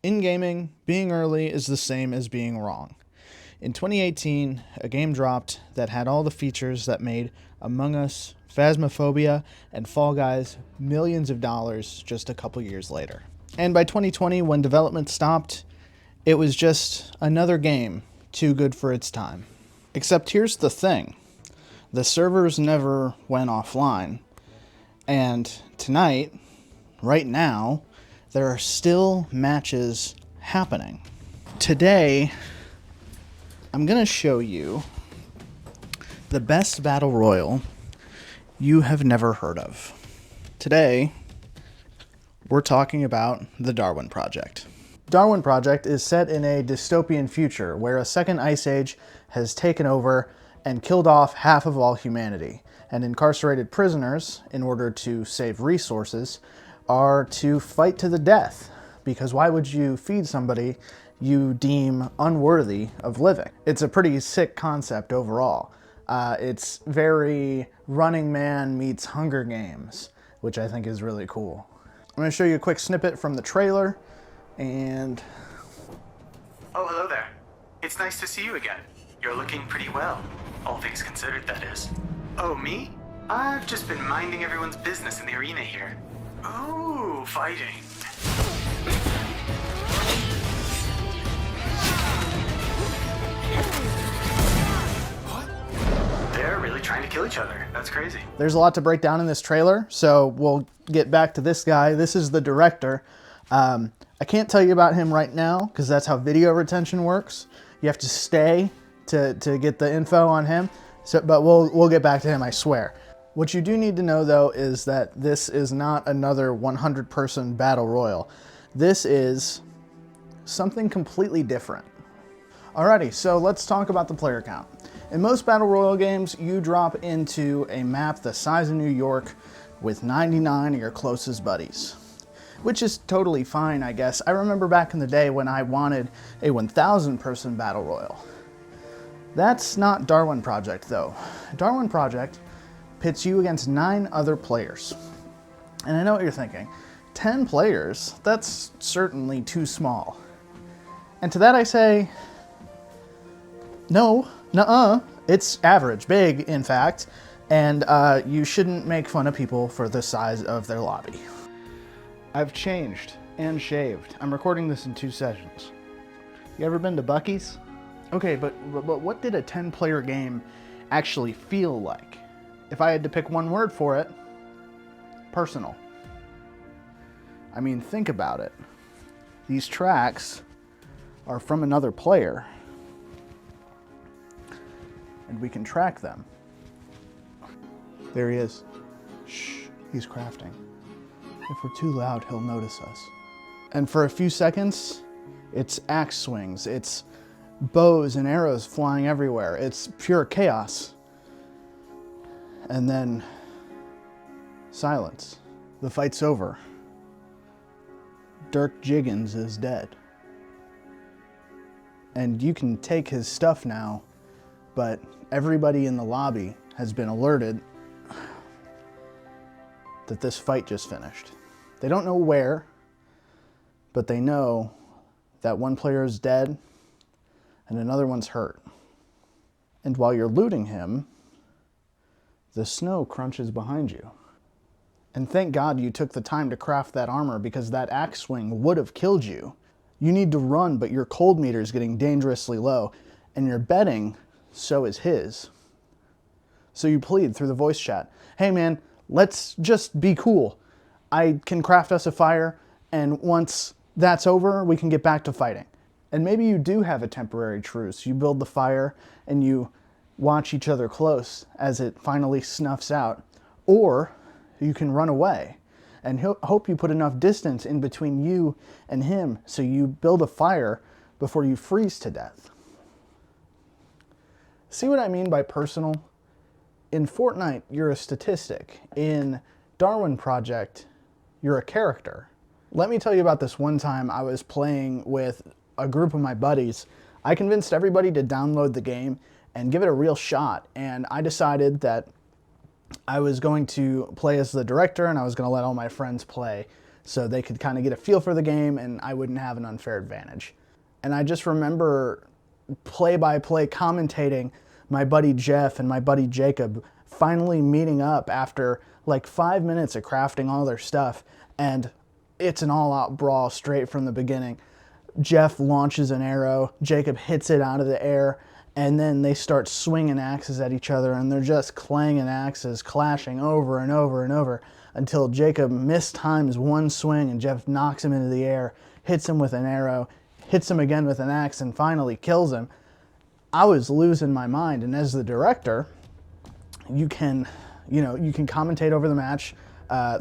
In gaming, being early is the same as being wrong. In 2018, a game dropped that had all the features that made Among Us, Phasmophobia, and Fall Guys millions of dollars just a couple years later. And by 2020, when development stopped, it was just another game too good for its time. Except here's the thing. The servers never went offline. And tonight, right now, there are still matches happening. Today, I'm going to show you the best battle royal you have never heard of. Today, we're talking about the Darwin Project. Darwin Project is set in a dystopian future where a second ice age has taken over and killed off half of all humanity, and incarcerated prisoners, in order to save resources, are to fight to the death, because why would you feed somebody you deem unworthy of living? It's a pretty sick concept overall. It's very Running Man meets Hunger Games, which I think is really cool. I'm going to show you a quick snippet from the trailer, and... Oh, hello there. It's nice to see you again. You're looking pretty well. All things considered, that is. Oh, me? I've just been minding everyone's business in the arena here. Oh, fighting. What? They're really trying to kill each other. That's crazy. There's a lot to break down in this trailer, so we'll get back to this guy. This is the director. I can't tell you about him right now, because that's how video retention works. You have to stay to get the info on him, but we'll get back to him, I swear. What you do need to know, though, is that this is not another 100-person battle royal. This is something completely different. Alrighty, so let's talk about the player count. In most battle royal games, you drop into a map the size of New York with 99 of your closest buddies, which is totally fine, I guess. I remember back in the day when I wanted a 1,000-person battle royal. That's not Darwin Project, though. Darwin Project pits you against 9 other players. And I know what you're thinking. 10 players? That's certainly too small. And to that I say, no, nuh-uh. It's average, big, in fact, and you shouldn't make fun of people for the size of their lobby. I've changed and shaved. I'm recording this in 2 sessions. You ever been to Buc-ee's? Okay, but what did a 10-player game actually feel like? If I had to pick one word for it, personal. I mean, think about it. These tracks are from another player, and we can track them. There he is. Shh, he's crafting. If we're too loud, he'll notice us. And for a few seconds, it's axe swings, it's bows and arrows flying everywhere. It's pure chaos. And then silence. The fight's over. Dirk Jiggins is dead. And you can take his stuff now, but everybody in the lobby has been alerted that this fight just finished. They don't know where, but they know that one player is dead and another one's hurt. And while you're looting him, the snow crunches behind you. And thank God you took the time to craft that armor, because that axe swing would have killed you. You need to run, but your cold meter is getting dangerously low, and you're betting so is his. So you plead through the voice chat, hey man, let's just be cool. I can craft us a fire, and once that's over, we can get back to fighting. And maybe you do have a temporary truce. You build the fire, and you watch each other close as it finally snuffs out. Or you can run away and hope you put enough distance in between you and him so you build a fire before you freeze to death. See what I mean by personal? In Fortnite, you're a statistic. In Darwin Project, you're a character. Let me tell you about this one time I was playing with a group of my buddies. I convinced everybody to download the game and give it a real shot, and I decided that I was going to play as the director and I was going to let all my friends play so they could kind of get a feel for the game and I wouldn't have an unfair advantage. And I just remember play-by-play commentating my buddy Jeff and my buddy Jacob finally meeting up after like 5 minutes of crafting all their stuff, and it's an all-out brawl straight from the beginning. Jeff launches an arrow, Jacob hits it out of the air, and then they start swinging axes at each other, and they're just clanging axes, clashing over and over and over until Jacob mistimes one swing and Jeff knocks him into the air, hits him with an arrow, hits him again with an axe, and finally kills him. I was losing my mind, and as the director, you can commentate over the match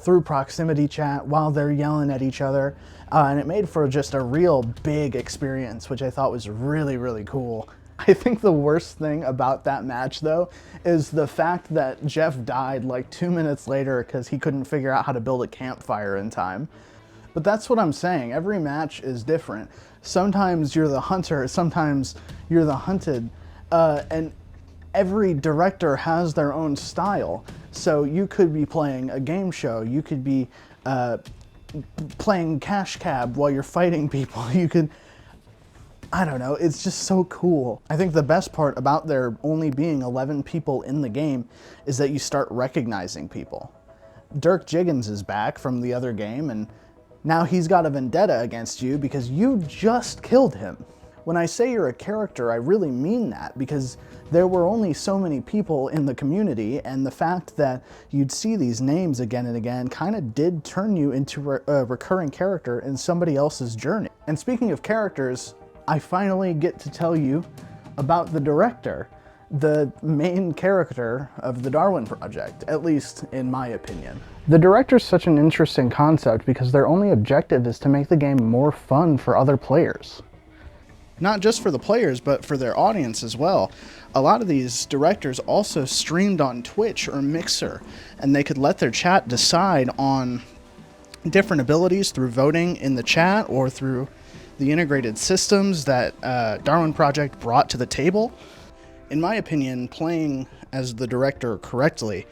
through proximity chat while they're yelling at each other, and it made for just a real big experience, which I thought was really, really cool. I think the worst thing about that match, though, is the fact that Jeff died like 2 minutes later because he couldn't figure out how to build a campfire in time. But that's what I'm saying. Every match is different. Sometimes you're the hunter, sometimes you're the hunted, and every director has their own style. So you could be playing a game show, you could be playing cash cab while you're fighting people, you could, I don't know, it's just so cool. I think the best part about there only being 11 people in the game is that you start recognizing people. Dirk Jiggins is back from the other game, and now he's got a vendetta against you because you just killed him. When I say you're a character, I really mean that, because there were only so many people in the community, and the fact that you'd see these names again and again kind of did turn you into a recurring character in somebody else's journey. And speaking of characters, I finally get to tell you about the director, the main character of the Darwin Project, at least in my opinion. The director's such an interesting concept because their only objective is to make the game more fun for other players. Not just for the players, but for their audience as well. A lot of these directors also streamed on Twitch or Mixer, and they could let their chat decide on different abilities through voting in the chat or through the integrated systems that Darwin Project brought to the table. In my opinion, playing as the director correctly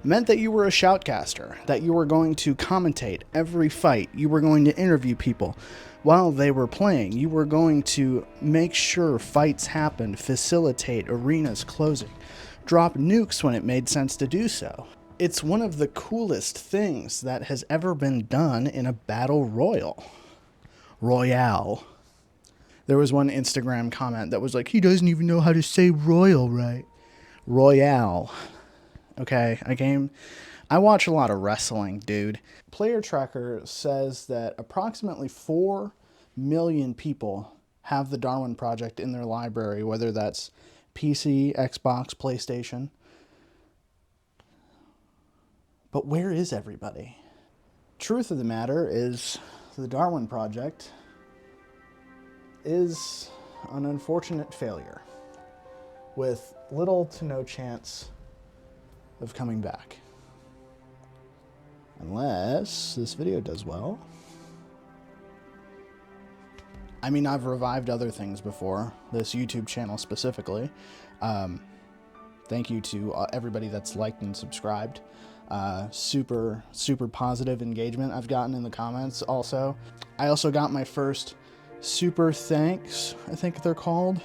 meant that you were a shoutcaster, that you were going to commentate every fight, you were going to interview people while they were playing, you were going to make sure fights happened, facilitate arenas closing, drop nukes when it made sense to do so. It's one of the coolest things that has ever been done in a battle royal. Royale. There was one Instagram comment that was like, he doesn't even know how to say royal right. Royale. Okay, I watch a lot of wrestling, dude. Player Tracker says that approximately 4 million people have the Darwin Project in their library, whether that's PC, Xbox, PlayStation. But where is everybody? Truth of the matter is, the Darwin Project is an unfortunate failure with little to no chance of coming back. Unless this video does well. I mean, I've revived other things before, this YouTube channel specifically. Thank you to everybody that's liked and subscribed. Super positive engagement I've gotten in the comments also. I also got my first super thanks, I think they're called.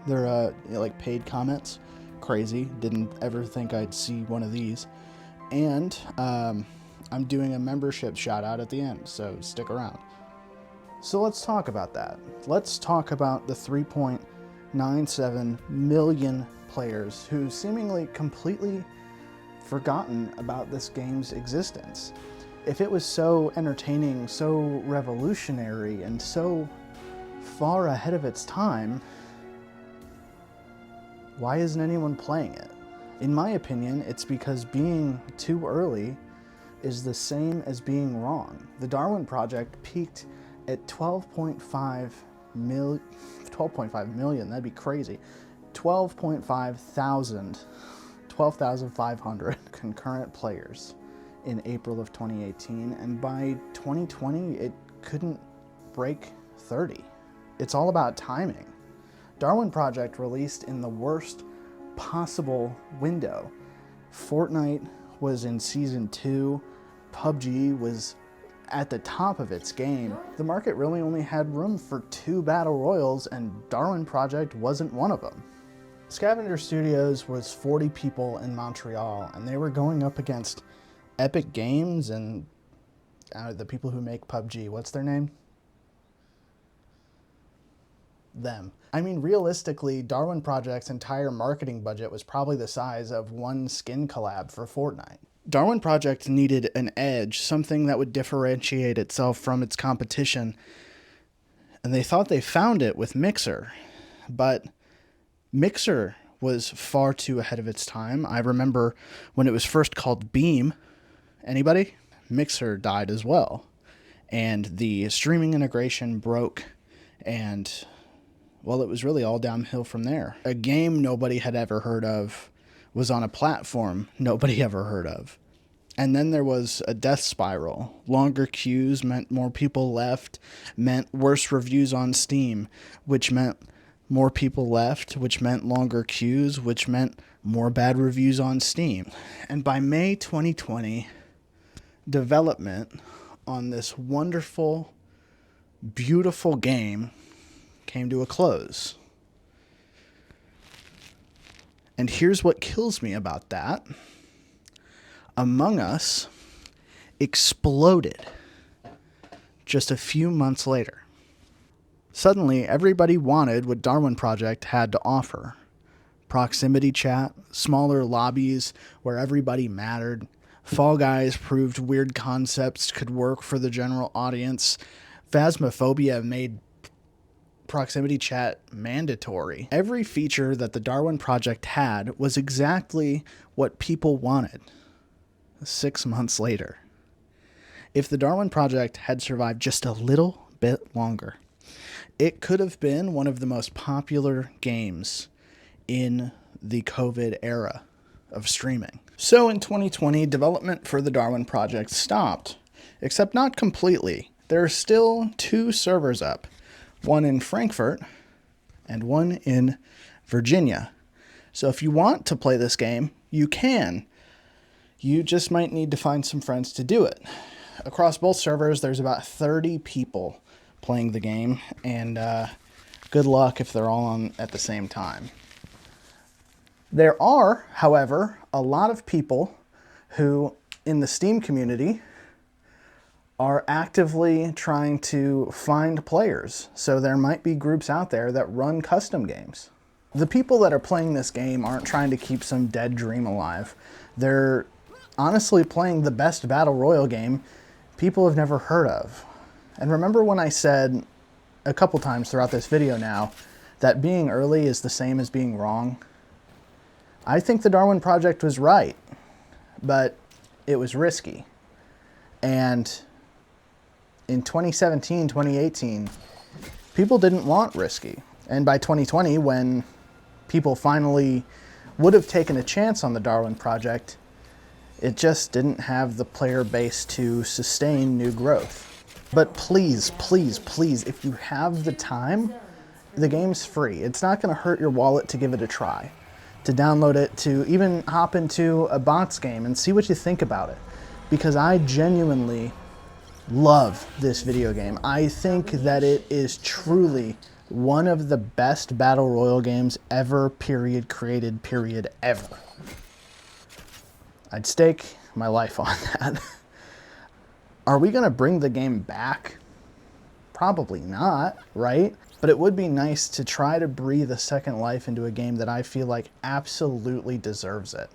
They're like paid comments. Crazy, didn't ever think I'd see one of these. And I'm doing a membership shout out at the end, so stick around. So let's talk about that. Let's talk about the 3.97 million players who seemingly completely forgotten about this game's existence. If it was so entertaining, so revolutionary, and so far ahead of its time, why isn't anyone playing it? In my opinion, it's because being too early is the same as being wrong. The Darwin Project peaked at 12.5 million, that'd be crazy. 12,500 concurrent players in April of 2018, and by 2020, it couldn't break 30. It's all about timing. Darwin Project released in the worst possible window. Fortnite was in season 2, PUBG was at the top of its game, the market really only had room for 2 battle royals, and Darwin Project wasn't one of them. Scavenger Studios was 40 people in Montreal, and they were going up against Epic Games and the people who make PUBG. What's their name? Them. I mean, realistically, Darwin Project's entire marketing budget was probably the size of one skin collab for Fortnite. Darwin Project needed an edge, something that would differentiate itself from its competition, and they thought they found it with Mixer, but Mixer was far too ahead of its time. I remember when it was first called Beam. Anybody? Mixer died as well, and the streaming integration broke, and well, it was really all downhill from there. A game nobody had ever heard of was on a platform nobody ever heard of. And then there was a death spiral. Longer queues meant more people left, meant worse reviews on Steam, which meant more people left, which meant longer queues, which meant more bad reviews on Steam. And by May 2020, development on this wonderful, beautiful game came to a close. And here's what kills me about that. Among Us exploded just a few months later. Suddenly, everybody wanted what Darwin Project had to offer. Proximity chat, smaller lobbies where everybody mattered. Fall Guys proved weird concepts could work for the general audience. Phasmophobia made proximity chat mandatory. Every feature that the Darwin Project had was exactly what people wanted 6 months later. If the Darwin Project had survived just a little bit longer, it could have been one of the most popular games in the COVID era of streaming. So in 2020, development for the Darwin Project stopped, except not completely. There are still 2 servers up, one in Frankfurt and one in Virginia. So if you want to play this game, you can. You just might need to find some friends to do it. Across both servers, there's about 30 people playing the game, and good luck if they're all on at the same time. There are, however, a lot of people who, in the Steam community, are actively trying to find players. So there might be groups out there that run custom games. The people that are playing this game aren't trying to keep some dead dream alive. They're honestly playing the best battle royale game people have never heard of. And remember when I said a couple times throughout this video now that being early is the same as being wrong? I think the Darwin Project was right, but it was risky. And in 2017, 2018, people didn't want risky. And by 2020, when people finally would have taken a chance on the Darwin Project, it just didn't have the player base to sustain new growth. But please, please, please, if you have the time, the game's free. It's not going to hurt your wallet to give it a try, to download it, to even hop into a bots game and see what you think about it. Because I genuinely love this video game. I think that it is truly one of the best battle royale games ever, period, created, period, ever. I'd stake my life on that. Are we gonna bring the game back? Probably not, right? But it would be nice to try to breathe a second life into a game that I feel like absolutely deserves it.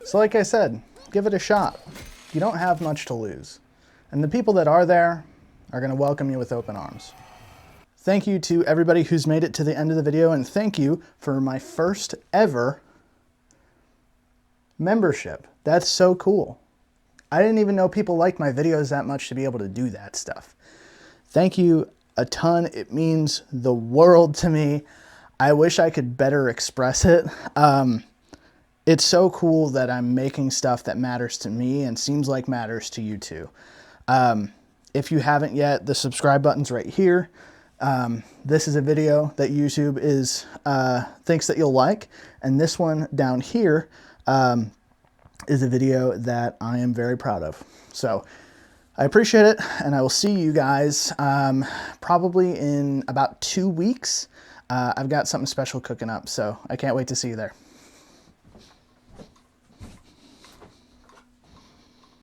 So like I said, give it a shot. You don't have much to lose. And the people that are there are going to welcome you with open arms. Thank you to everybody who's made it to the end of the video, and thank you for my first ever membership. That's so cool. I didn't even know people liked my videos that much to be able to do that stuff. Thank you a ton. It means the world to me. I wish I could better express it. It's so cool that I'm making stuff that matters to me and seems like matters to you too. If you haven't yet, the subscribe button's right here. This is a video that YouTube thinks that you'll like, and this one down here is a video that I am very proud of. So I appreciate it, and I will see you guys probably in about 2 weeks. I've got something special cooking up, so I can't wait to see you there.